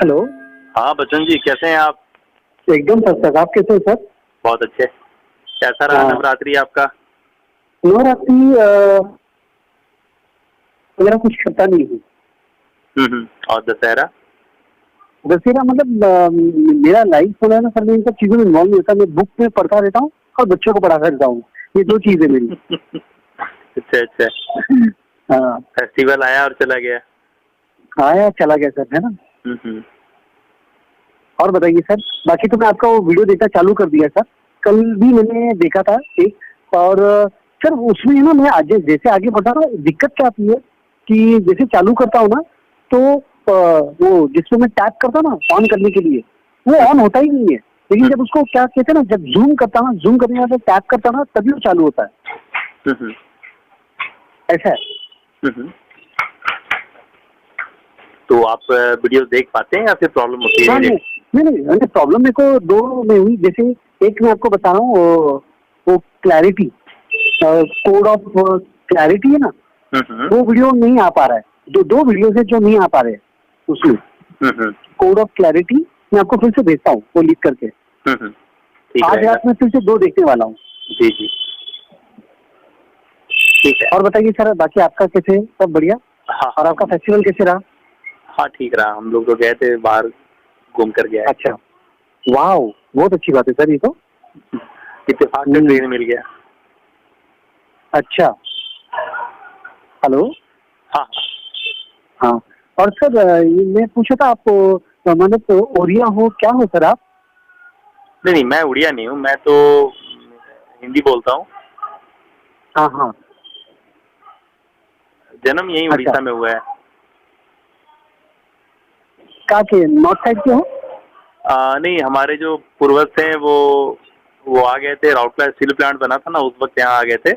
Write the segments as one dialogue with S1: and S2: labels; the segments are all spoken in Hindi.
S1: हेलो।
S2: हाँ बच्चन जी, कैसे हैं आप?
S1: एकदम सर, आप कैसे हो सर?
S2: बहुत अच्छे। कैसा रहा नवरात्रि आपका?
S1: नवरात्रि मेरा कुछ करता नहीं है।
S2: और दशहरा?
S1: दशहरा मतलब मेरा लाइफ होना है ना सर, मैं इन सब चीजों में इन्वॉल्व नहीं होता। मैं बुक में पढ़ता रहता हूँ और बच्चों को पढ़ाता रहता हूँ, ये दो चीजें मेरी।
S2: अच्छा।
S1: हाँ,
S2: फेस्टिवल आया और चला गया।
S1: आया चला गया सर, है ना। और बताइए सर, बाकी तो मैं आपका वो वीडियो देखना चालू कर दिया सर, कल भी मैंने देखा था एक। और सर उसमें ना मैं आज जैसे आगे बढ़ा ना, दिक्कत क्या आती है कि जैसे चालू करता हूँ ना तो वो जिसमें मैं टैप करता हूँ ना ऑन करने के लिए, वो ऑन होता ही नहीं है। लेकिन जब उसको क्या कहते हैं ना, जब जूम करता हूँ, जूम करने के बाद टैप करता हूँ ना, तभी वो चालू होता है। ऐसा है।
S2: तो आप वीडियो देख पाते हैं या फिर प्रॉब्लम होती है?
S1: नहीं, प्रॉब्लम मेरे को दो में हुई। जैसे एक मैं आपको बता रहा हूँ, वो क्लैरिटी, कोड ऑफ क्लैरिटी है ना, वो वीडियो नहीं आ पा रहा है। दो वीडियो है जो नहीं आ पा रहे हैं उसमें। कोड ऑफ क्लैरिटी मैं आपको फिर से भेजता हूँ वो लिख करके। आज रात में फिर से दो देखने वाला हूँ।
S2: जी ठीक है।
S1: और बताइए सर, बाकी आपका कैसे, सब बढ़िया?
S2: हाँ।
S1: और आपका फेस्टिवल कैसे रहा?
S2: हाँ ठीक रहा, हम लोग तो गए थे बाहर, घूम कर गया।
S1: अच्छा, वाह, बहुत अच्छी बात है सर ये तो।
S2: इत्तेफाक से ट्रेन मिल गया।
S1: अच्छा, हेलो। हाँ, और सर मैं पूछा था आपको, मतलब ओरिया हो क्या हो सर आप?
S2: नहीं, मैं उड़िया नहीं हूँ, मैं तो हिंदी बोलता हूँ।
S1: हाँ।
S2: जन्म यही उड़ीसा में हुआ है।
S1: कहाँ के, नॉर्थ साइड के हो?
S2: नहीं, हमारे जो पूर्वज थे वो आ गए थे, राउरकेला स्टील प्लांट बना था ना, उस वक्त यहाँ आ गए थे।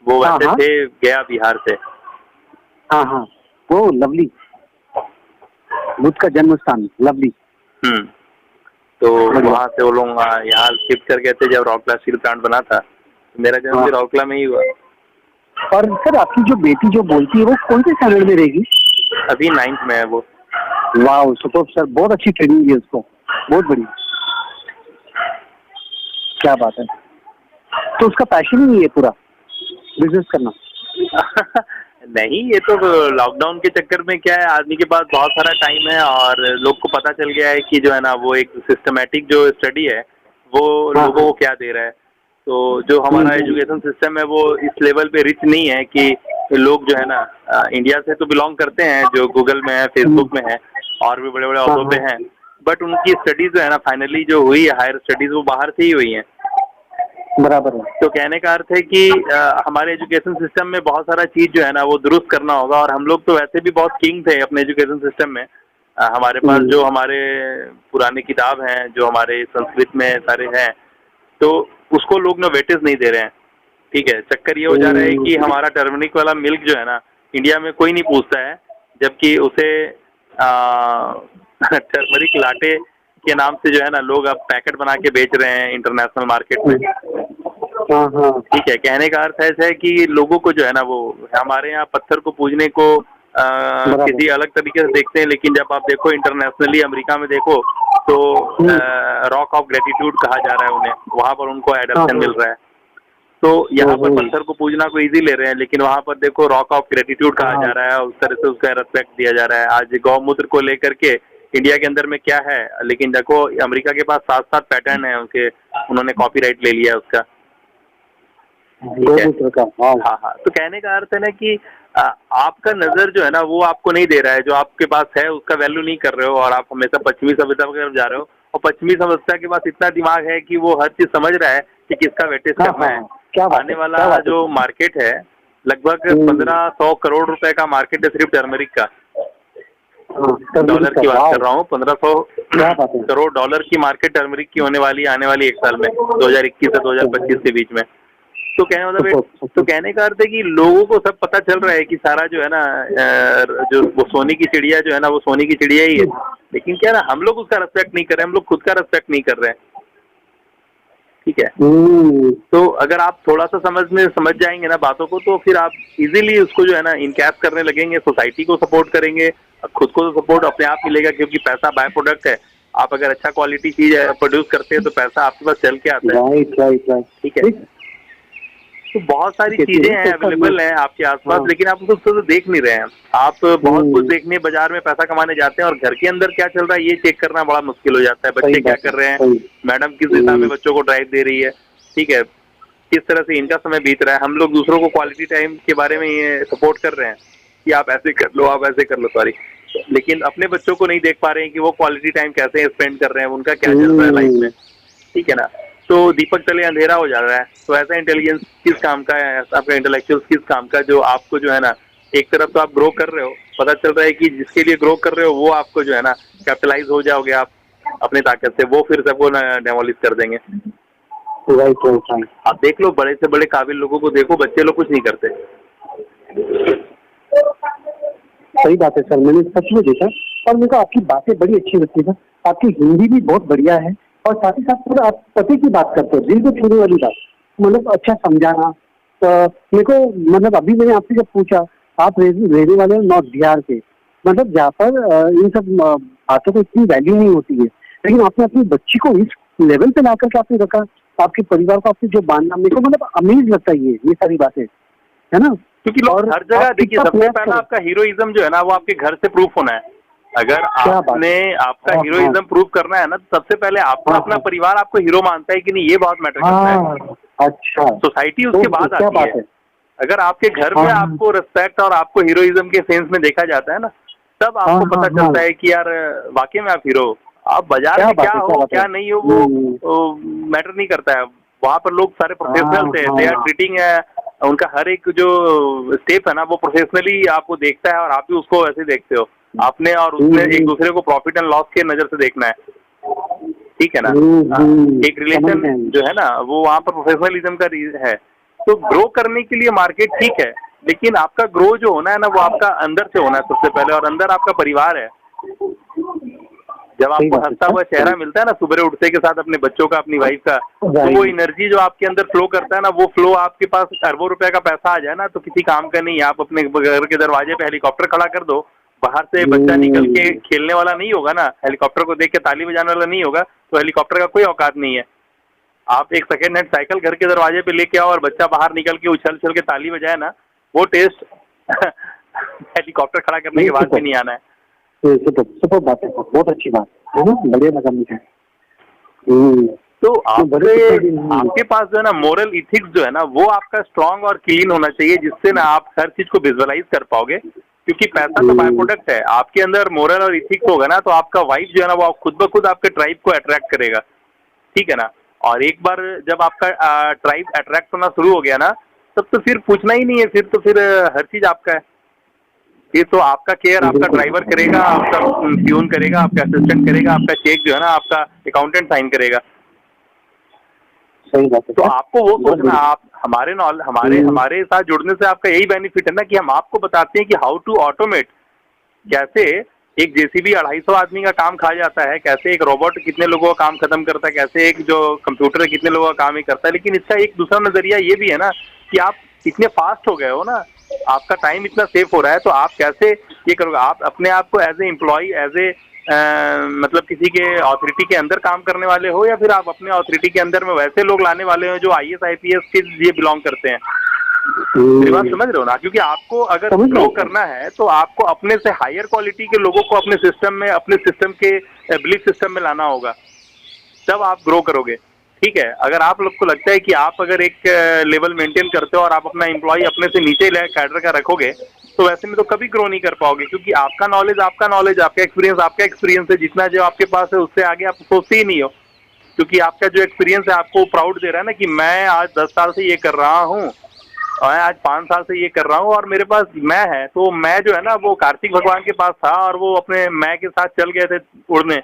S2: वो वैसे थे गया बिहार से।
S1: हाँ, वो लवली, बुद्ध का जन्म स्थान लवली।
S2: तो वहाँ से वो लोग यहाँ शिफ्ट कर गए थे जब राउरकेला स्टील प्लांट बना था। मेरा जन्म भी राउरकेला में ही हुआ।
S1: और सर आपकी जो बेटी जो बोलती है वो कौन से स्टैंडर्ड में रहेगी?
S2: अभी 9th में है वो।
S1: वाह, सुपर सर, बहुत अच्छी ट्रेनिंग है उसको, बहुत बढ़िया, क्या बात है। तो उसका पैशन ही है पूरा बिजनेस करना?
S2: नहीं, ये तो लॉकडाउन के चक्कर में क्या है, आदमी के पास बहुत सारा टाइम है और लोग को पता चल गया है कि जो है ना वो एक सिस्टमेटिक जो स्टडी है वो लोगों को क्या दे रहा है। तो जो हमारा एजुकेशन सिस्टम है वो इस लेवल पे रिच नहीं है कि लोग जो है ना इंडिया से तो बिलोंग करते हैं, जो गूगल में है, फेसबुक में है और भी बड़े बड़े औहदों पे हैं, बट उनकी स्टडीज जो है ना फाइनली जो हुई है हायर स्टडीज वो बाहर से ही हुई हैं।
S1: बराबर है।
S2: तो कहने का अर्थ है कि हमारे एजुकेशन सिस्टम में बहुत सारा चीज जो है ना वो दुरुस्त करना होगा। और हम लोग तो वैसे भी बहुत किंग थे अपने एजुकेशन सिस्टम में। हमारे पास जो हमारे पुराने किताब हैं, जो हमारे संस्कृत में सारे हैं, तो उसको लोग ना वेटेज नहीं दे रहे हैं। ठीक है, चक्कर ये हो जा रहा है कि हमारा टर्मरिक वाला मिल्क जो है ना इंडिया में कोई नहीं पूछता है, जबकि उसे टर्मरिक लाटे के नाम से जो है ना लोग अब पैकेट बना के बेच रहे हैं इंटरनेशनल मार्केट में। ठीक है, कहने का अर्थ ऐसा है कि लोगों को जो है ना वो हमारे यहाँ पत्थर को पूजने को किसी अलग तरीके से देखते हैं, लेकिन जब आप देखो इंटरनेशनली अमेरिका में देखो तो रॉक ऑफ ग्रेटिट्यूड कहा जा रहा है उन्हें, वहाँ पर उनको एडॉप्शन मिल रहा है। तो यहाँ पर पत्थर को पूजना को इजी ले रहे हैं, लेकिन वहाँ पर देखो रॉक ऑफ ग्रेटिट्यूड कहा जा रहा है, उस तरह से उसका रेस्पेक्ट दिया जा रहा है। आज गौमूत्र को लेकर के इंडिया के अंदर में क्या है, लेकिन देखो अमेरिका के पास 7 पैटर्न है उनके, उन्होंने कॉपीराइट ले लिया है उसका। हाँ, तो कहने का अर्थ है ना कि आपका नजर जो है ना वो आपको नहीं दे रहा है, जो आपके पास है उसका वैल्यू नहीं कर रहे हो और आप हमेशा पश्चिमी सभ्यता की तरफ जा रहे हो। और पश्चिमी सभ्यता के पास इतना दिमाग है कि वो हर चीज समझ रहा है कि किसका वेटेज करना है। आने वाला जो मार्केट है लगभग 1500 करोड़ रुपए का मार्केट है सिर्फ टर्मरिक का। डॉलर की बात कर रहा हूँ, 1500 करोड़ डॉलर की मार्केट टर्मरिक की होने वाली आने वाली 1 साल में, 2021 से 2025 के बीच में। तो कहने का अर्थ है कि लोगों को सब पता चल रहा है कि सारा जो है ना जो वो सोने की चिड़िया जो है ना वो सोने की चिड़िया ही है, लेकिन क्या ना हम लोग उसका रेस्पेक्ट नहीं कर रहे हैं, हम लोग खुद का रेस्पेक्ट नहीं कर रहे हैं। ठीक है, तो अगर आप थोड़ा सा समझ जाएंगे ना बातों को, तो फिर आप इजीली उसको जो है ना इनकैप करने लगेंगे, सोसाइटी को सपोर्ट करेंगे, खुद को तो सपोर्ट अपने आप मिलेगा, क्योंकि पैसा बाय प्रोडक्ट है। आप अगर अच्छा क्वालिटी चीज प्रोड्यूस करते हैं तो पैसा आपके पास चल के आता है।
S1: राइट।
S2: ठीक है, तो बहुत सारी चीजें हैं, अवेलेबल हैं आपके आसपास, लेकिन आप उसको तो देख नहीं रहे हैं। आप बहुत कुछ देखने बाजार में पैसा कमाने जाते हैं और घर के अंदर क्या चल रहा है ये चेक करना बड़ा मुश्किल हो जाता है। बच्चे क्या कर रहे हैं, मैडम किस दिशा में बच्चों को ड्राइव दे रही है, ठीक है, किस तरह से इनका समय बीत रहा है। हम लोग दूसरों को क्वालिटी टाइम के बारे में ये सपोर्ट कर रहे हैं कि आप ऐसे कर लो, आप ऐसे कर लो, सॉरी, लेकिन अपने बच्चों को नहीं देख पा रहे हैं कि वो क्वालिटी टाइम कैसे स्पेंड कर रहे हैं, उनका क्या चल रहा है लाइफ में, ठीक है ना। तो दीपक तले अंधेरा हो जा रहा है। तो ऐसा इंटेलिजेंस किस काम का है, आपका इंटेलेक्चुअल किस काम का, जो आपको जो है ना, एक तरफ तो आप ग्रो कर रहे हो, पता चल रहा है कि जिसके लिए ग्रो कर रहे हो वो आपको जो है ना कैपिटलाइज हो जाओगे आप अपनी ताकत से, वो फिर सबको डेमोलिश कर देंगे।
S1: राइट।
S2: आप देख लो, बड़े से बड़े काबिल लोगों को देखो, बच्चे लोग कुछ नहीं करते।
S1: सही बात है सर, मैंने सच में देखा और मेरे को आपकी बातें बड़ी अच्छी लगती है सर। आपकी हिंदी भी बहुत बढ़िया है और साथ ही साथ पूरा आप पति की बात करते हो, दिल को छूने वाली बात, मतलब अच्छा समझाना। तो मेरे को मतलब अभी मैंने आपसे जब पूछा, आप रहने वाले हो नॉर्थ बिहार के, मतलब जहाँ पर इन सब बातों को इतनी वैल्यू नहीं होती है, लेकिन आपने अपनी बच्ची को इस लेवल पे ला करके आपने रखा, आपके परिवार को आपसे जो बांधना, मेरे को मतलब अमेज लगता है ये सारी बातें, है ना।
S2: क्योंकि लोग हर जगह देखिए, सबसे पहला आपका हीरोइज्म जो है ना वो आपके घर से प्रूफ होना है। अगर आपने आपका हीरोइज्म प्रूव करना है ना, तो सबसे पहले आपका अपना परिवार आपको हीरो मानता है कि नहीं, ये बहुत मैटर करता है।
S1: अच्छा,
S2: सोसाइटी उसके बाद आती है। अगर आपके घर में आपको रिस्पेक्ट और आपको हीरोइज्म के सेंस में देखा जाता है ना, तब आपको पता चलता है कि यार वाकई में आप हीरो। आप बाजार में क्या हो क्या नहीं हो वो मैटर नहीं करता है। वहाँ पर लोग सारे प्रोफेशनल्स हैं, दे आर ट्रीटिंग है, उनका हर एक जो स्टेप है ना वो प्रोफेशनली आपको देखता है और आप भी उसको वैसे देखते हो। आपने और उसने एक दूसरे को प्रॉफिट एंड लॉस के नजर से देखना है, ठीक है ना। एक रिलेशन जो है ना वो वहाँ पर प्रोफेशनलिज्म का है। तो ग्रो करने के लिए मार्केट ठीक है, लेकिन आपका ग्रो जो होना है ना वो आपका अंदर से होना है सबसे पहले, और अंदर आपका परिवार है। जब आपको हंसता हुआ चेहरा मिलता है ना सुबह उठते के साथ अपने बच्चों का, अपनी वाइफ का, तो वो एनर्जी जो आपके अंदर फ्लो करता है ना, वो फ्लो आपके पास अरबों रुपए का पैसा आ जाए ना तो किसी काम का नहीं। आप अपने घर के दरवाजे पे हेलीकॉप्टर खड़ा कर दो, बाहर से बच्चा निकल के खेलने वाला नहीं होगा ना, हेलीकॉप्टर को देख के ताली बजाने वाला नहीं होगा, तो हेलीकॉप्टर का कोई औकात नहीं है। आप एक सेकेंड हैंड साइकिल घर के दरवाजे पे लेके आओ और बच्चा बाहर निकल के उछल उछल के ताली बजाए ना, वो टेस्ट हेलीकॉप्टर खड़ा करने के बाद भी नहीं आना है।
S1: सुपर बात है, बहुत अच्छी बात है ना, बढ़िया लगा मुझे।
S2: तो आपके पास जो है ना मोरल इथिक्स जो है ना वो आपका स्ट्रांग और क्लीन होना चाहिए, जिससे ना आप हर चीज को विजुअलाइज कर पाओगे। क्योंकि पैसा तो बाय प्रोडक्ट है, आपके अंदर मोरल और इथिक्स होगा ना तो आपका वाइफ जो है ना वो खुद ब खुद आपके ट्राइब को अट्रैक्ट करेगा, ठीक है ना। और एक बार जब आपका ट्राइब अट्रैक्ट होना शुरू हो गया ना, तब तो फिर पूछना ही नहीं है, फिर तो फिर हर चीज आपका है। फिर तो आपका केयर आपका ड्राइवर करेगा, आपका प्यून करेगा, आपका असिस्टेंट करेगा, आपका चेक जो है ना आपका अकाउंटेंट साइन करेगा।
S1: सही बात है।
S2: तो आपको वो सोचना, आप हमारे साथ जुड़ने से आपका यही बेनिफिट है ना कि हम आपको बताते हैं कि हाउ टू ऑटोमेट, कैसे एक जेसीबी 250 आदमी का काम खा जाता है, कैसे एक रोबोट कितने लोगों का काम खत्म करता है, कैसे एक जो कंप्यूटर है कितने लोगों का काम ही करता है। लेकिन इसका एक दूसरा नजरिया ये भी है ना कि आप इतने फास्ट हो गए हो ना, आपका टाइम इतना सेव हो रहा है, तो आप कैसे ये करोगे। आप अपने आप को as a employ, as a मतलब किसी के अथॉरिटी के अंदर काम करने वाले हो, या फिर आप अपने अथॉरिटी के अंदर में वैसे लोग लाने वाले हो जो IAS IPS के लिए बिलोंग करते हैं। मेरी बात समझ रहे हो ना। क्योंकि आपको अगर ग्रो करना है तो आपको अपने से हायर क्वालिटी के लोगों को अपने सिस्टम में, अपने सिस्टम के बिलीफ सिस्टम में लाना होगा, तब आप ग्रो करोगे, ठीक है। अगर आप लोग को लगता है कि आप अगर एक लेवल मेंटेन करते हो और आप अपना एम्प्लॉय अपने से नीचे कैडर का रखोगे, तो वैसे में तो कभी ग्रो नहीं कर पाओगे। क्योंकि आपका नॉलेज, आपका एक्सपीरियंस है, जितना जो आपके पास है उससे आगे आप सोचते ही नहीं हो। क्योंकि आपका जो एक्सपीरियंस है आपको प्राउड दे रहा है ना कि मैं आज 10 साल से ये कर रहा हूँ, मैं आज 5 साल से ये कर रहा हूँ और मेरे पास मैं है। तो मैं जो है ना वो कार्तिक भगवान के पास था और वो अपने मैं के साथ चल गए थे उड़ने,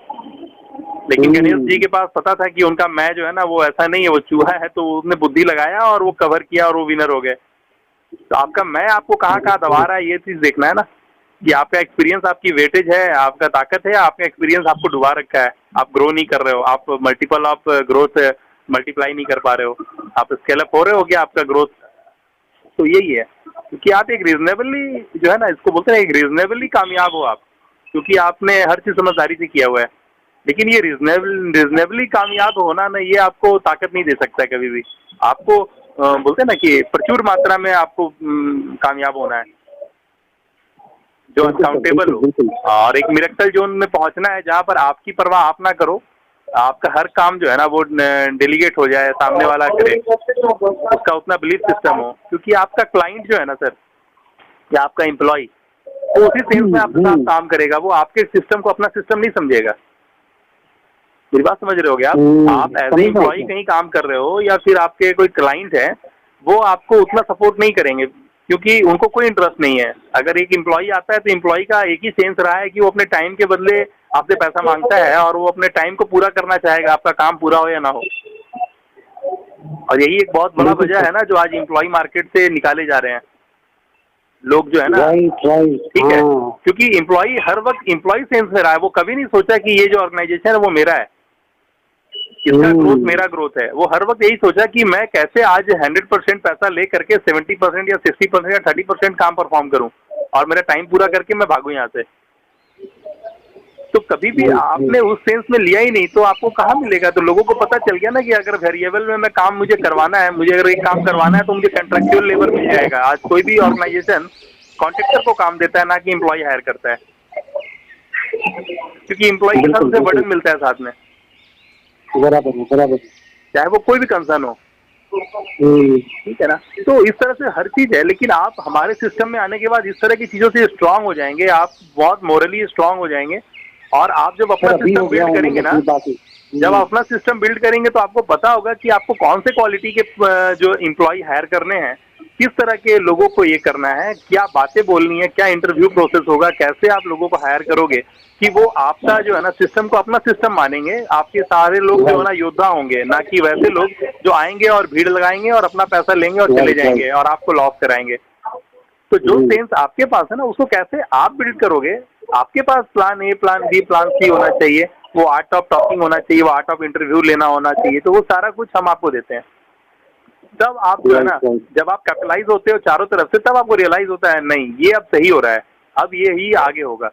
S2: लेकिन गणेश जी के पास पता था कि उनका मैं जो है ना वो ऐसा नहीं है, वो चूहा है। तो उसने बुद्धि लगाया और वो कवर किया और वो विनर हो गए। तो आपका मैं आपको कहाँ दबा रहा है ये चीज देखना है ना, कि आपका एक्सपीरियंस आपकी वेटेज है, आपका ताकत है, आपका एक्सपीरियंस आपको डुबा रखा है। आप ग्रो नहीं कर रहे हो, आप मल्टीपल ऑफ ग्रोथ मल्टीप्लाई नहीं कर पा रहे हो, आप स्केल अप हो रहे हो कि आपका ग्रोथ। तो यही है, क्योंकि आप एक रीजनेबली जो है ना, इसको बोलते हैं एक रीजनेबली कामयाब हो आप। क्योंकि आपने हर चीज समझदारी से किया हुआ है। लेकिन ये रीजनेबली कामयाब होना ना, ये आपको ताकत नहीं दे सकता है कभी भी। आपको बोलते हैं ना कि प्रचुर मात्रा में आपको कामयाब होना है, जो अनकाउंटेबल हो, और एक मिरेकल जोन में पहुंचना है जहां पर आपकी परवाह आप ना करो, आपका हर काम जो है ना वो डेलीगेट हो जाए, सामने वाला करे, उसका उतना बिलीफ सिस्टम हो। क्योंकि आपका क्लाइंट जो है ना सर, या आपका एम्प्लॉय, वो उसी सेंस में आपके साथ काम करेगा, वो आपके सिस्टम को अपना सिस्टम नहीं समझेगा। मेरी बात समझ रहे होगे आप एज ए एम्प्लॉय कहीं काम कर रहे हो या फिर आपके कोई क्लाइंट है, वो आपको उतना सपोर्ट नहीं करेंगे क्योंकि उनको कोई इंटरेस्ट नहीं है। अगर एक एम्प्लॉय आता है तो एम्प्लॉय का एक ही सेंस रहा है कि वो अपने टाइम के बदले आपसे पैसा मांगता है और वो अपने टाइम को पूरा करना चाहेगा, आपका काम पूरा हो या ना हो। और यही एक बहुत बड़ा वजह है ना जो आज एम्प्लॉय मार्केट से निकाले जा रहे हैं लोग जो है ना। ठीक है, क्योंकि एम्प्लॉय हर वक्त एम्प्लॉय सेंस में रहा है, वो कभी नहीं सोचा कि ये जो ऑर्गेनाइजेशन है वो मेरा है, इसका ग्रोथ मेरा ग्रोथ है। वो हर वक्त यही सोचा कि मैं कैसे आज 100% पैसा ले करके 70% या 60% या 30% काम परफॉर्म करूं और मेरा टाइम पूरा करके मैं भागूं यहाँ से। तो कभी भी आपने उस सेंस में लिया ही नहीं तो आपको कहाँ मिलेगा। तो लोगों को पता चल गया ना कि अगर वेरिएबल में मैं काम मुझे करवाना है, मुझे अगर एक काम करवाना है तो मुझे कॉन्ट्रैक्चुअल लेबर मिल जाएगा। आज कोई भी ऑर्गेनाइजेशन कॉन्ट्रैक्टर को काम देता है, ना कि एम्प्लॉय हायर करता है, क्योंकि एम्प्लॉय के साथ उसे बर्डन मिलता है साथ में।
S1: बराबर,
S2: चाहे वो कोई भी कंसर्न हो, ठीक है ना। तो इस तरह से हर चीज है। लेकिन आप हमारे सिस्टम में आने के बाद इस तरह की चीजों से स्ट्रांग हो जाएंगे, आप बहुत मोरली स्ट्रांग हो जाएंगे। और आप जब अपना सिस्टम बिल्ड करेंगे ना, जब आप अपना सिस्टम बिल्ड करेंगे तो आपको पता होगा कि आपको कौन से क्वालिटी के जो एम्प्लॉय हायर करने हैं, किस तरह के लोगों को ये करना है, क्या बातें बोलनी है, क्या इंटरव्यू प्रोसेस होगा, कैसे आप लोगों को हायर करोगे कि वो आपका जो है ना सिस्टम को अपना सिस्टम मानेंगे। आपके सारे लोग जो है ना योद्धा होंगे, ना कि वैसे लोग जो आएंगे और भीड़ लगाएंगे और अपना पैसा लेंगे और चले जाएंगे और आपको लॉस कराएंगे। तो जो सेंस आपके पास है ना, उसको कैसे आप बिल्ड करोगे। आपके पास plan A, plan B, plan C होना चाहिए, वो आर्ट ऑफ टॉकिंग होना चाहिए, वो आर्ट ऑफ इंटरव्यू लेना होना चाहिए। तो वो सारा कुछ हम आपको देते हैं। तब आप जो है ना, जब आप कैपिटलाइज होते हो चारों तरफ से, तब आपको रियलाइज होता है नहीं ये अब सही हो रहा है, अब ये ही आगे होगा।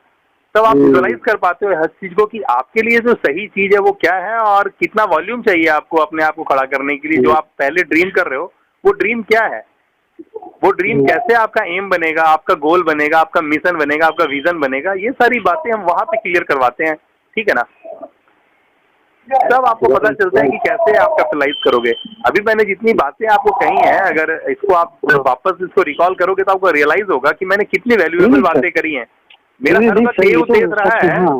S2: तब आप विजुअलाइज कर पाते हो हर चीज को कि आपके लिए जो सही चीज है वो क्या है और कितना वॉल्यूम चाहिए आपको अपने आप को खड़ा करने के लिए। जो आप पहले ड्रीम कर रहे हो वो ड्रीम क्या है, वो ड्रीम कैसे आपका एम बनेगा, आपका गोल बनेगा, आपका मिशन बनेगा, आपका विजन बनेगा। ये सारी बातें हम वहां पे क्लियर करवाते हैं, ठीक है ना। तब आपको पता चलता है कि कैसे आप कैपिटलाइज करोगे। अभी मैंने जितनी बातें आपको कही हैं, अगर इसको आप वापस इसको रिकॉल करोगे तो आपको रियलाइज होगा कि मैंने कितनी वैल्यूएबल बातें करी हैं। मेरा हर वक्त यही उद्देश्य रहा है,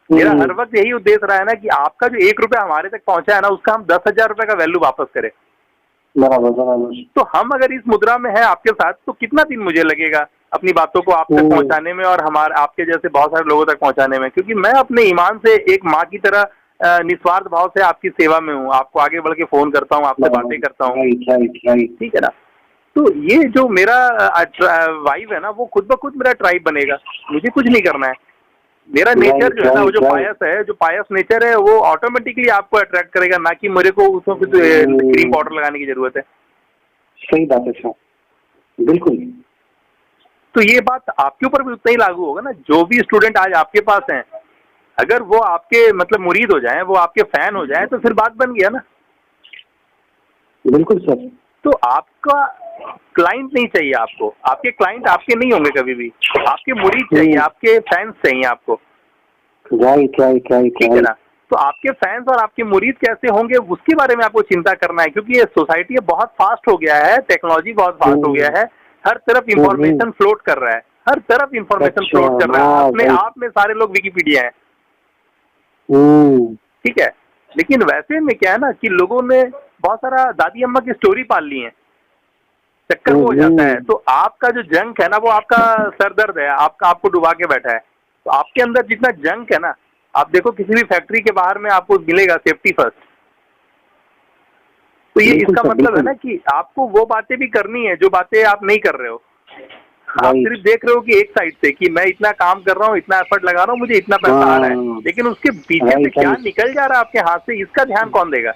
S2: मेरा हर वक्त यही उद्देश्य रहा है ना कि आपका जो 1 रुपया हमारे तक पहुंचा है ना, उसका हम 10,000 रुपए का वैल्यू वापस करें। तो हम अगर इस मुद्रा में है आपके साथ, तो कितना दिन मुझे लगेगा अपनी बातों को आप तक पहुंचाने में और हमारे आपके जैसे बहुत सारे लोगों तक पहुंचाने में। क्योंकि मैं अपने ईमान से एक माँ की तरह निस्वार्थ भाव से आपकी सेवा में हूँ, आपको आगे बढ़ के फोन करता हूँ, आपसे बातें करता हूँ, ठीक है ना। तो ये जो मेरा वाइब है ना, वो खुद ब खुद मेरा ट्राइब बनेगा, मुझे कुछ नहीं करना है। मेरा नेचर जो है ना, वो जो पायस है, जो पायस नेचर है, वो ऑटोमेटिकली आपको अट्रैक्ट करेगा, ना कि मेरे को उसमें कुछ क्रीम पाउडर लगाने की जरूरत है।
S1: सही बात है सर, बिल्कुल।
S2: तो ये बात आपके ऊपर भी उतना ही लागू होगा ना। जो भी स्टूडेंट आज आपके पास हैं, अगर वो आपके मतलब मुरीद हो जाएं, वो आपके फैन हो जाएं, तो फिर बात बन गया ना।
S1: बिल्कुल सर।
S2: तो आपका क्लाइंट नहीं चाहिए आपको, आपके क्लाइंट आपके नहीं होंगे कभी भी, आपके मुरीद चाहिए, आपके फैंस चाहिए आपको। ठीक है ना। तो आपके फैंस और आपके मुरीद कैसे होंगे उसके बारे में आपको चिंता करना है, क्योंकि ये सोसाइटी बहुत फास्ट हो गया है, टेक्नोलॉजी बहुत फास्ट हो गया है, हर तरफ इंफॉर्मेशन फ्लोट कर रहा है, हर तरफ इंफॉर्मेशन फ्लोट कर रहा है। अपने आप में सारे लोग विकिपीडिया है, ठीक है। लेकिन वैसे में क्या है ना कि लोगों ने बहुत सारा दादी अम्मा की स्टोरी पाल ली है, चक्कर वो हो जाता है। तो आपका जो जंक है ना, वो आपका सरदर्द है, आपका आपको डुबा के बैठा है। तो आपके अंदर जितना जंक है ना, आप देखो किसी भी फैक्ट्री के बाहर में आपको मिलेगा सेफ्टी फर्स्ट। तो ये इसका मतलब है ना कि आपको वो बातें भी करनी है जो बातें आप नहीं कर रहे हो। आप सिर्फ देख रहे हो कि एक साइड से कि मैं इतना काम कर रहा हूँ, इतना एफर्ट लगा रहा हूँ, मुझे इतना पैसा आ रहा है, लेकिन उसके पीछे से क्या निकल जा रहा है आपके हाथ से, इसका ध्यान कौन देगा?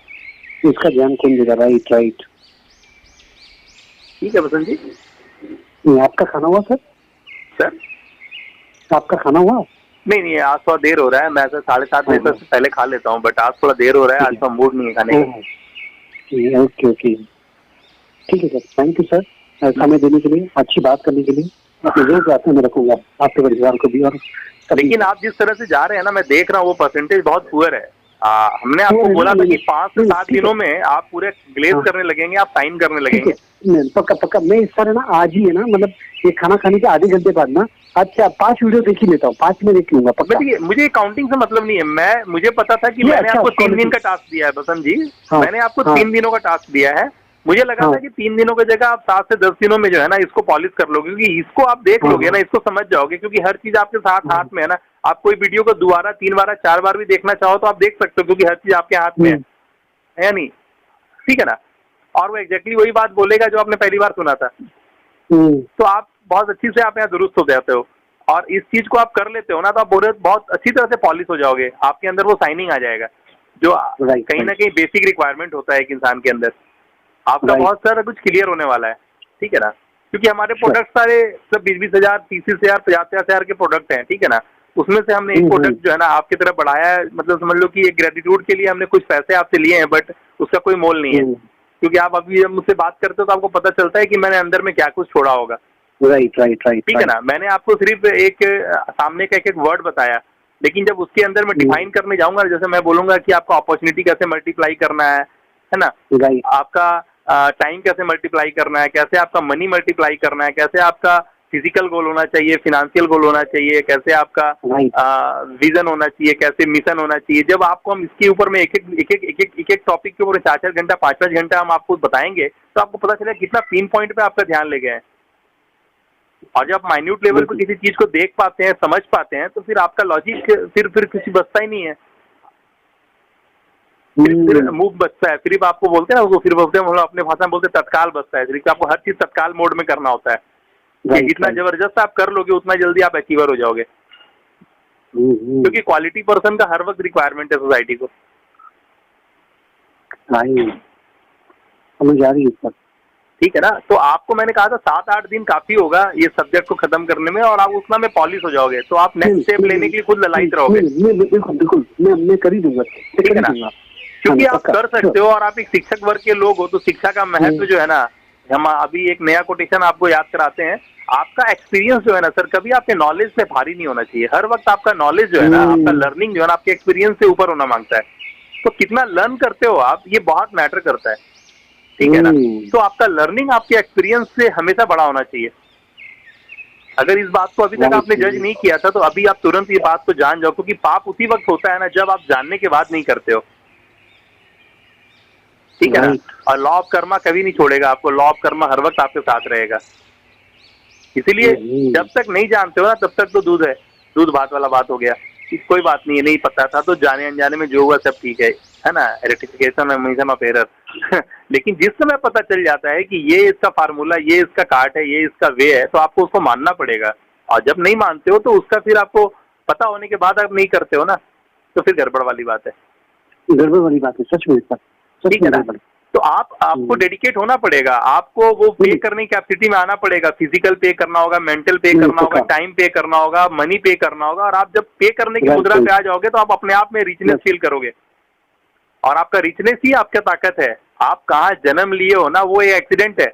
S1: इसका ध्यान कौन देगा? राइट।
S2: ठीक है बसंत जी।
S1: आपका खाना हुआ सर?
S2: सर
S1: आपका खाना हुआ?
S2: नहीं नहीं, आज थोड़ा देर हो रहा है, मैं 7:30 बजे तक से पहले खा लेता हूँ, बट आज थोड़ा देर हो रहा है, आज तो मूड नहीं है खाने का।
S1: ओके ओके, ठीक है सर, थैंक यू सर समय देने के लिए, अच्छी बात करने के लिए। जरूर प्रार्थना में रखूंगा आपके परिवार को भी। और
S2: लेकिन आप जिस तरह से जा रहे हैं ना, मैं देख रहा हूँ वो परसेंटेज बहुत पुअर है। हमने आपको बोला था कि 5 से 7 दिनों में आप पूरे ग्लेज करने लगेंगे, आप साइन करने लगेंगे।
S1: पक्का पक्का, मैं इस तरह ना आज ही है ना, मतलब ये खाना खाने के आधे घंटे बाद ना अच्छा 5 वीडियो देख ही लेता हूँ, 5 में देख लूंगा पक्का।
S2: देखिए, मुझे काउंटिंग से मतलब नहीं है, मुझे पता था कि मैंने आपको 3 दिन का टास्क दिया है बसंत जी, मैंने आपको 3 दिनों का टास्क दिया है। मुझे लगा था कि 3 दिनों की जगह आप 7 से 10 दिनों में जो है ना इसको पॉलिश कर लोगे, क्योंकि इसको आप देख लोगे ना, इसको समझ जाओगे, क्योंकि हर चीज आपके साथ हाथ में है ना। आप कोई वीडियो को 2 बार 3 बार 4 बार भी देखना चाहो तो आप देख सकते हो, क्योंकि हर चीज आपके हाथ में है या नहीं? ठीक है ना? और वो एग्जैक्टली वही बात बोलेगा जो आपने पहली बार सुना था। तो आप बहुत अच्छी से आप यहाँ दुरुस्त हो जाते हो, और इस चीज को आप कर लेते हो ना, तो आप बहुत अच्छी तरह से पॉलिश हो जाओगे, आपके अंदर वो साइनिंग आ जाएगा, जो कहीं ना कहीं बेसिक रिक्वायरमेंट होता है एक इंसान के अंदर। आपका बहुत सारा कुछ क्लियर होने वाला है, ठीक है ना? क्योंकि हमारे प्रोडक्ट सारे सब 20-20 हजार, 30-30 हजार, 50-50 हजार के प्रोडक्ट हैं, ठीक है ना? उसमें से हमने एक प्रोडक्ट जो है ना आपकी तरफ बढ़ाया है, मतलब समझ लो कि एक ग्रेटिट्यूड के लिए हमने कुछ पैसे आपसे लिए हैं, बट उसका कोई मोल नहीं है, क्योंकि आप अभी जब मुझसे बात करते हो तो आपको पता चलता है कि मैंने अंदर में क्या कुछ छोड़ा होगा।
S1: राइट राइट राइट,
S2: ठीक है ना? मैंने आपको सिर्फ एक सामने का एक वर्ड बताया, लेकिन जब उसके अंदर मैं डिफाइन करने जाऊंगा, जैसे मैं बोलूंगा कि आपका अपॉर्चुनिटी कैसे मल्टीप्लाई करना है ना? आपका टाइम कैसे मल्टीप्लाई करना है, कैसे आपका मनी मल्टीप्लाई करना है, कैसे आपका फिजिकल गोल होना चाहिए, फिनेंशियल गोल होना चाहिए, कैसे आपका विजन होना चाहिए, कैसे मिशन होना चाहिए। जब आपको हम इसके ऊपर में एक एक टॉपिक के ऊपर 4-4 घंटा 5-5 घंटा हम आपको बताएंगे, तो आपको पता चलेगा कितना पिन पॉइंट पे आपका ध्यान ले गए हैं। और जब माइन्यूट लेवल पर किसी चीज को देख पाते हैं, समझ पाते हैं, तो फिर आपका लॉजिक फिर किसी बचता ही नहीं है, फिर मूव बचता है। सिर्फ आपको बोलते हैं ना, उसको फिर बोलते हैं, अपने भाषा में बोलते हैं तत्काल बचता है। सिर्फ आपको हर चीज तत्काल मोड में करना होता है। जितना जबरदस्त आप कर लोगे उतना जल्दी आप अचीवर हो जाओगे, क्योंकि क्वालिटी पर्सन का हर वक्त रिक्वायरमेंट है सोसाइटी को।
S1: समझ आ रही है,
S2: ठीक है ना? तो आपको मैंने कहा था 7-8 दिन काफी होगा ये सब्जेक्ट को खत्म करने में, और आप उतना में पॉलिश हो जाओगे, तो आप नेक्स्ट स्टेप लेने के लिए खुद ललायत रहोगे।
S1: बिल्कुल बिल्कुल, मैं कर ही दूंगा,
S2: ठीक है ना? क्योंकि आप कर सकते हो, और आप एक शिक्षक वर्ग के लोग हो, तो शिक्षा का महत्व जो है ना, हम अभी एक नया कोटेशन आपको याद कराते हैं। आपका एक्सपीरियंस जो है ना सर, कभी आपके नॉलेज से भारी नहीं होना चाहिए। हर वक्त आपका नॉलेज जो है ना, आपका लर्निंग जो है ना, आपके एक्सपीरियंस से ऊपर होना मांगता है। तो कितना लर्न करते हो आप, ये बहुत मैटर करता है, ठीक है ना? तो आपका लर्निंग आपके एक्सपीरियंस से हमेशा बड़ा होना चाहिए। अगर इस बात को अभी तक आपने जज नहीं किया था, तो अभी आप तुरंत ये बात को जान जाओ, क्योंकि पाप उसी वक्त होता है ना जब आप जानने के बाद नहीं करते हो, ठीक है ना? और लॉ ऑफ कर्मा कभी नहीं छोड़ेगा आपको, लॉ ऑफ कर्मा हर वक्त आपके साथ रहेगा। इसीलिए जब तक नहीं जानते हो ना, तब तक तो दूध है, दूध भात वाला बात हो गया कि कोई बात नहीं है, नहीं पता था तो जाने अनजाने में जो हुआ सब ठीक है ना? रेक्टिफिकेशन हमेशा एरर लेकिन जिस समय पता चल जाता है कि ये इसका फार्मूला, ये इसका काट है, ये इसका वे है, तो आपको उसको मानना पड़ेगा। और जब नहीं मानते हो तो उसका फिर आपको पता होने के बाद आप नहीं करते हो ना, तो फिर गड़बड़ वाली बात है,
S1: गड़बड़ वाली बात है, सच में,
S2: ठीक है ना? तो आपको डेडिकेट होना पड़ेगा, आपको वो पे करने की कैपेसिटी में आना पड़ेगा। फिजिकल पे करना होगा, मेंटल पे करना होगा, टाइम पे करना होगा, मनी पे करना होगा। और आप जब पे करने की मुद्रा पे आ जाओगे तो आप अपने आप में रिचनेस फील करोगे, और आपका रिचनेस ही आपका ताकत है। आप कहाँ जन्म लिए हो ना, वो एक एक्सीडेंट है।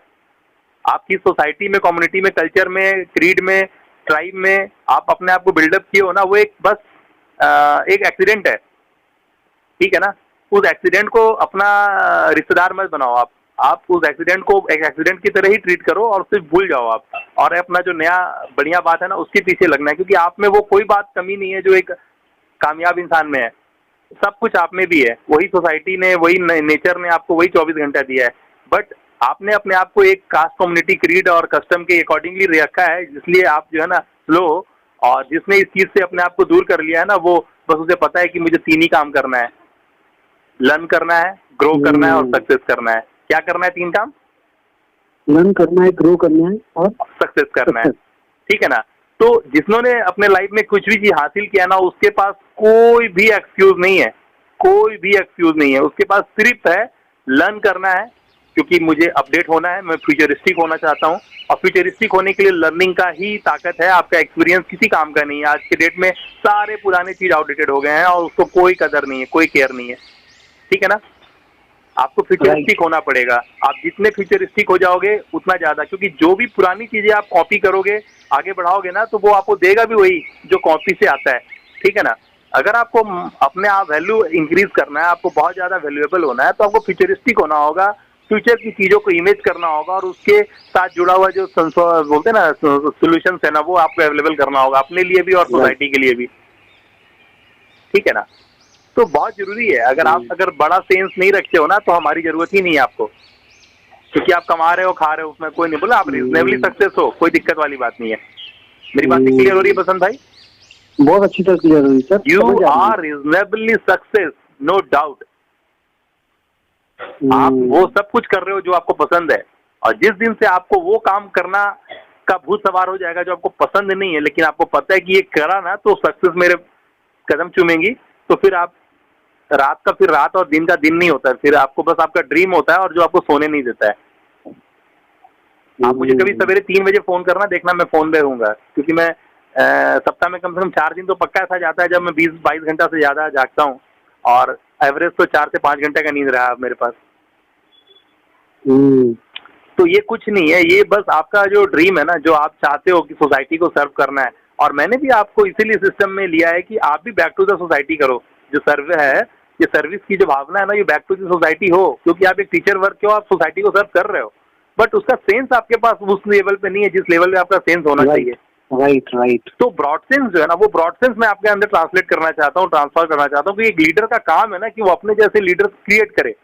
S2: आपकी सोसाइटी में, कम्युनिटी में, कल्चर में, क्रीड में, ट्राइब में आप अपने आप को बिल्डअप किए हो ना, वो एक बस एक एक्सीडेंट है, ठीक है ना? उस एक्सीडेंट को अपना रिश्तेदार मत बनाओ। आप उस एक्सीडेंट को एक एक्सीडेंट की तरह ही ट्रीट करो, और उससे भूल जाओ आप, और अपना जो नया बढ़िया बात है ना उसके पीछे लगना है, क्योंकि आप में वो कोई बात कमी नहीं है जो एक कामयाब इंसान में है। सब कुछ आप में भी है, वही सोसाइटी ने, वही नेचर ने आपको वही 24 घंटा दिया है, बट आपने अपने आप को एक कास्ट, कम्युनिटी, क्रीड और कस्टम के अकॉर्डिंगली रखा है, इसलिए आप जो है ना स्लो। और जिसने इस चीज से अपने आप को दूर कर लिया है ना, वो बस उसे पता है कि मुझे 3 ही काम करना है, लर्न करना है, ग्रो करना है और सक्सेस करना है। क्या करना है? 3 काम,
S1: लर्न करना है, ग्रो करना है और सक्सेस
S2: करना है, ठीक है ना? तो जिन्होंने अपने लाइफ में कुछ भी चीज हासिल किया ना, उसके पास कोई भी एक्सक्यूज नहीं है, कोई भी एक्सक्यूज नहीं है। उसके पास सिर्फ है लर्न करना है, क्योंकि मुझे अपडेट होना है, मैं फ्यूचरिस्टिक होना चाहता हूँ, और फ्यूचरिस्टिक होने के लिए लर्निंग का ही ताकत है, आपका एक्सपीरियंस किसी काम का नहीं है। आज के डेट में सारे पुराने चीज आउटडेटेड हो गए हैं और उसको कोई कदर नहीं है, कोई केयर नहीं है, ठीक है ना। आपको फ्यूचरिस्टिक होना पड़ेगा, आप जितने फ्यूचरिस्टिक हो जाओगे उतना ज्यादा, क्योंकि जो भी पुरानी चीजें आप कॉपी करोगे, आगे बढ़ाओगे ना, तो वो आपको देगा भी वही जो कॉपी से आता है, ठीक है ना। अगर आपको अपने आप वैल्यू इंक्रीज करना है, आपको बहुत ज्यादा वैल्यूएबल होना है, तो आपको फ्यूचरिस्टिक होना होगा, फ्यूचर की चीजों को इमेज करना होगा, और उसके साथ जुड़ा हुआ जो बोलते हैं ना सोल्यूशन है ना, वो आपको अवेलेबल करना होगा अपने लिए भी और सोसाइटी के लिए भी, ठीक है ना। तो बहुत जरूरी है। अगर बड़ा सेंस नहीं रखते हो ना, तो हमारी जरूरत ही नहीं है आपको, क्योंकि आप कमा रहे हो, खा रहे हो, उसमें कोई नहीं बोला, आप रीजनेबली सक्सेस हो, कोई दिक्कत वाली बात नहीं है। मेरी बात क्लियर हो रही है बसंत भाई?
S1: बहुत अच्छी तरह क्लियर हुई sir.
S2: You are reasonably success, no doubt. आप वो सब कुछ कर रहे हो जो आपको पसंद है, और जिस दिन से आपको वो काम करना का भूत सवार हो जाएगा जो आपको पसंद नहीं है, लेकिन आपको पता है कि ये करा ना तो सक्सेस मेरे कदम चूमेंगी, तो फिर आप रात का फिर रात और दिन का दिन नहीं होता है, फिर आपको बस आपका ड्रीम होता है, और जो आपको सोने नहीं देता है। आप मुझे कभी सवेरे 3 बजे फोन करना, देखना मैं फोन पे रहूंगा, क्योंकि मैं सप्ताह में कम से कम 4 दिन तो पक्का ऐसा जाता है जब मैं 20-22 घंटा से ज्यादा जागता हूँ, और एवरेज तो 4 से 5 घंटे का नींद रहा मेरे पास। तो ये कुछ नहीं है, ये बस आपका जो ड्रीम है ना, जो आप चाहते हो कि सोसाइटी को सर्व करना है, और मैंने भी आपको इसीलिए सिस्टम में लिया है कि आप भी बैक टू द सोसाइटी करो। जो सर्वे है, ये सर्विस की जो भावना है ना, ये बैक टू द सोसाइटी हो, क्योंकि आप एक टीचर वर्क के हो, आप सोसाइटी को सर्व कर रहे हो, बट उसका सेंस आपके पास उस लेवल पे नहीं है जिस लेवल पे आपका सेंस होना चाहिए।
S1: राइट।
S2: तो ब्रॉड सेंस जो है ना, वो ब्रॉड सेंस मैं आपके अंदर ट्रांसलेट करना चाहता हूँ, ट्रांसफर करना चाहता हूँ, कि एक लीडर का काम है ना कि वो अपने जैसे लीडर क्रिएट करे।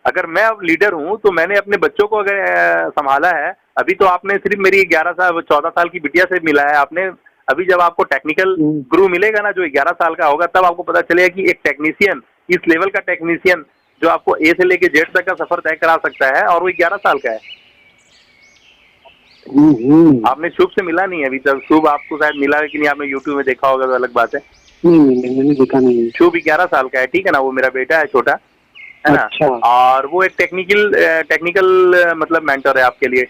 S2: अगर मैं अब लीडर हूँ, तो मैंने अपने बच्चों को अगर संभाला है, अभी तो आपने सिर्फ मेरी 14 साल की बिटिया से मिला है आपने, अभी जब आपको टेक्निकल गुरु मिलेगा ना, जो 11 साल का होगा, तब आपको पता चलेगा कि एक टेक्नीशियन, इस लेवल का टेक्नीशियन जो आपको ए से लेके जेड तक का सफर तय करा सकता है, और वो 11 साल का है। आपने शुभ से मिला नहीं है अभी तक, शुभ आपको शायद मिला है कि नहीं, आपने यूट्यूब में देखा होगा तो अलग बात है।
S1: नहीं, मैंने देखा नहीं।
S2: शुभ 11 साल का है, ठीक है ना, वो मेरा बेटा है छोटा, है ना।
S1: अच्छा।
S2: और वो एक टेक्निकल मतलब मेंटर है आपके लिए,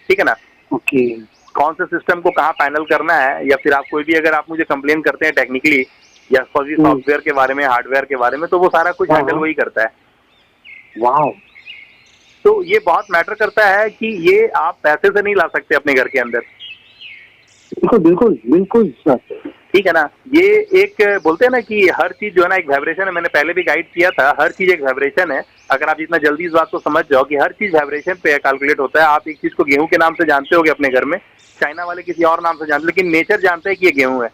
S2: ठीक है ना।
S1: ओके।
S2: कौन से सिस्टम को कहाँ फाइनल करना है, या फिर आप कोई भी अगर आप मुझे कंप्लेन करते हैं टेक्निकली या सॉफ्टवेयर के बारे में, हार्डवेयर के बारे में, तो वो सारा कुछ हैंडल वही करता है।
S1: वाह।
S2: तो ये बहुत मैटर करता है कि ये आप पैसे से नहीं ला सकते अपने घर के अंदर।
S1: बिल्कुल सर,
S2: ठीक है ना। ये एक बोलते हैं ना कि हर चीज जो है ना एक वाइब्रेशन है, मैंने पहले भी गाइड किया था, हर चीज एक वाइब्रेशन है। अगर आप जितना जल्दी इस बात को समझ जाओ कि हर चीज वाइब्रेशन पे कैलकुलेट होता है। आप एक चीज को गेहूं के नाम से जानते होगे अपने घर में, चाइना वाले किसी और नाम से जानते, लेकिन नेचर जानता है कि ये गेहूं है,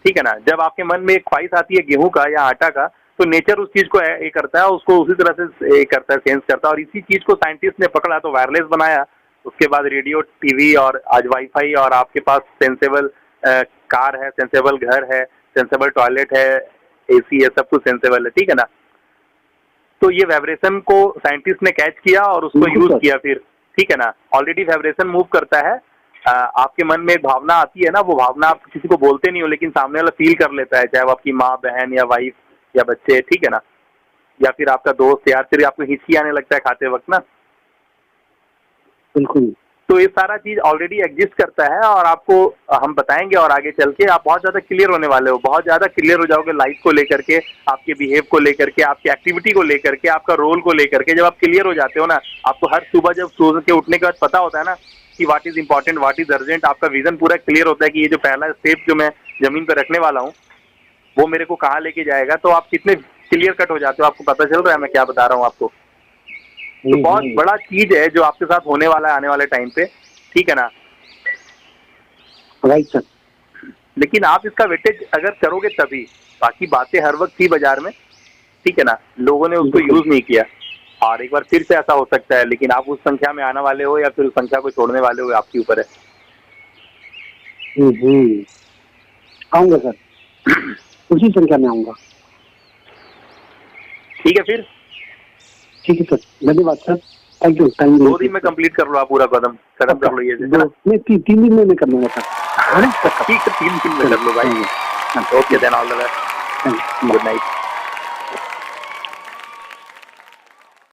S2: ठीक है ना। जब आपके मन में एक ख्वाहिश आती है गेहूं का या आटा का, तो नेचर उस चीज को ये करता है, उसको उसी तरह से करता है, सेंस करता है। और इसी चीज को साइंटिस्ट ने पकड़ा तो वायरलेस बनाया, उसके बाद रेडियो, टीवी, और आज वाईफाई, और आपके पास सेंसेबल कार है, सेंसेबल घर है, सेंसेबल टॉयलेट है, एसी है, सब कुछ सेंसेबल है, ठीक है ना। तो ये वाइब्रेशन को साइंटिस्ट ने कैच किया और उसको यूज किया फिर, ठीक है ना। ऑलरेडी वाइब्रेशन मूव करता है, आपके मन में एक भावना आती है ना, वो भावना आप किसी को बोलते नहीं हो, लेकिन सामने वाला फील कर लेता है, चाहे वो आपकी माँ, बहन या वाइफ या बच्चे, ठीक है ना, या फिर आपका दोस्त यार, फिर आपको हिचकी आने लगता है खाते वक्त ना।
S1: बिल्कुल।
S2: तो ये सारा चीज ऑलरेडी एग्जिस्ट करता है, और आपको हम बताएंगे, और आगे चल के आप बहुत ज्यादा क्लियर होने वाले हो, बहुत ज्यादा क्लियर हो जाओगे लाइफ को लेकर के, आपके बिहेव को लेकर के, आपकी एक्टिविटी को लेकर के, आपका रोल को लेकर के। जब आप क्लियर हो जाते हो ना, आपको हर सुबह जब सो के उठने के बाद पता होता है ना कि what is important, what is urgent, आपका विजन पूरा क्लियर होता है कि ये जो पहला स्टेप जो मैं जमीन पर रखने वाला हूँ वो मेरे को कहाँ लेके जाएगा। तो आप कितने क्लियर कट हो जाते हो, आपको पता चल रहा है मैं क्या बता रहा हूँ आपको। तो बहुत बड़ा चीज है जो आपके साथ होने वाला है आने वाले टाइम पे, ठीक है ना।
S1: Right sir.
S2: लेकिन आप इसका वेटेज अगर करोगे तभी, बाकी बातें हर वक्त थी बाजार में, ठीक है ना, लोगों ने उसको यूज नहीं किया, और एक बार फिर से ऐसा हो सकता है, लेकिन आप उस संख्या में आने वाले हो या फिर उस संख्या को छोड़ने वाले हो, आपके ऊपर है।
S1: आऊंगा सर, उसी संख्या में आऊंगा।
S2: ठीक है फिर,
S1: ठीक है सर, धन्यवाद सर, थैंक यू।
S2: 2 दिन में कंप्लीट कर लो आप पूरा खत्म कर लो ये,
S1: नहीं 3 दिन में कर लूंगा सर।
S2: ठीक है, 3 दिन में कर लो भाई। Okay then, all the best, good night.